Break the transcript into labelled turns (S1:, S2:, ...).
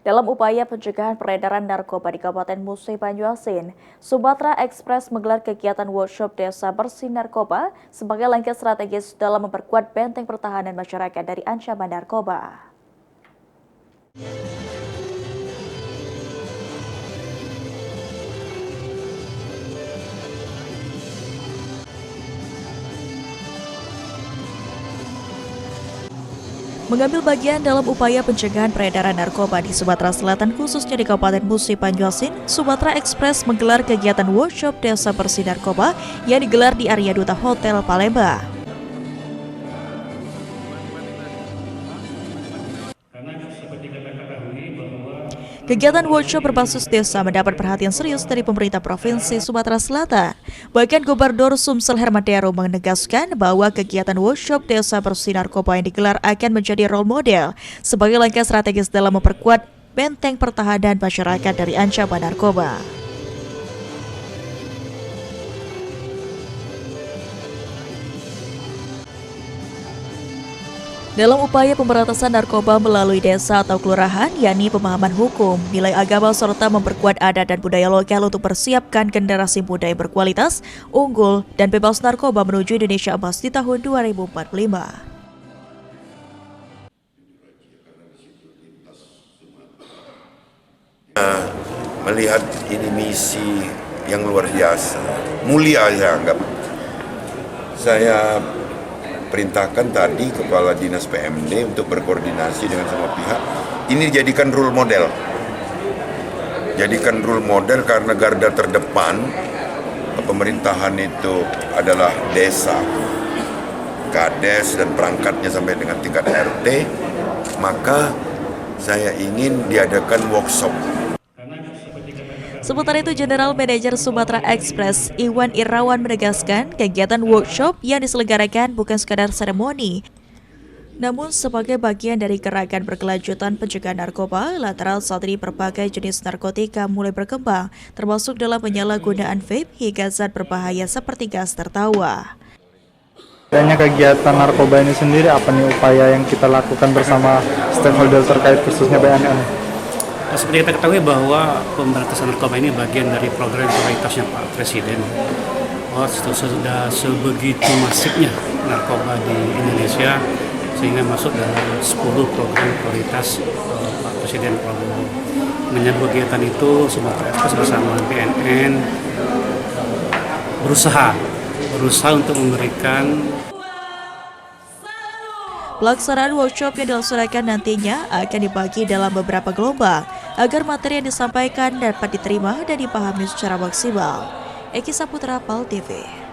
S1: Dalam upaya pencegahan peredaran narkoba di Kabupaten Musi Banyuasin, Sumatera Express menggelar kegiatan workshop desa bersih narkoba sebagai langkah strategis dalam memperkuat benteng pertahanan masyarakat dari ancaman narkoba. Mengambil bagian dalam upaya pencegahan peredaran narkoba di Sumatera Selatan khususnya di Kabupaten Musi Banyuasin, Sumatera Express menggelar kegiatan workshop desa bersih narkoba yang digelar di area Duta Hotel Palembang. Kegiatan workshop berbasis desa mendapat perhatian serius dari pemerintah Provinsi Sumatera Selatan. Bahkan Gubernur Sumsel Hermanderu menegaskan bahwa kegiatan workshop desa bersih narkoba yang digelar akan menjadi role model sebagai langkah strategis dalam memperkuat benteng pertahanan masyarakat dari ancaman narkoba. Dalam upaya pemberantasan narkoba melalui desa atau kelurahan, yakni pemahaman hukum, nilai agama serta memperkuat adat dan budaya lokal untuk persiapkan generasi muda yang berkualitas, unggul, dan bebas narkoba menuju Indonesia Emas di tahun 2045.
S2: Melihat ini misi yang luar biasa, mulia saya anggap. Saya perintahkan tadi Kepala Dinas PMD untuk berkoordinasi dengan semua pihak. Ini dijadikan role model. Jadikan role model karena garda terdepan pemerintahan itu adalah desa, kades dan perangkatnya sampai dengan tingkat RT. Maka saya ingin diadakan workshop.
S1: Sementara itu, General Manager Sumatera Express Iwan Irawan menegaskan kegiatan workshop yang diselenggarakan bukan sekadar seremoni, namun sebagai bagian dari gerakan berkelanjutan pencegahan narkoba lantaran saat ini berbagai jenis narkotika mulai berkembang, termasuk dalam penyalahgunaan vape hingga zat berbahaya seperti gas tertawa.
S3: Adanya kegiatan narkoba ini sendiri, apa nih upaya yang kita lakukan bersama stakeholder terkait khususnya BNN?
S4: Seperti kita ketahui bahwa pemberantasan narkoba ini bagian dari program prioritasnya Pak Presiden. Sudah sebegitu masifnya narkoba di Indonesia sehingga masuk dalam 10 program prioritas Pak Presiden Prabowo. Menyambut kegiatan itu, Sumatera Express bersama BNN berusaha untuk memberikan.
S1: Pelaksanaan workshop yang dilaksanakan nantinya akan dibagi dalam beberapa gelombang agar materi yang disampaikan dapat diterima dan dipahami secara maksimal. Eki Saputra, PAL TV.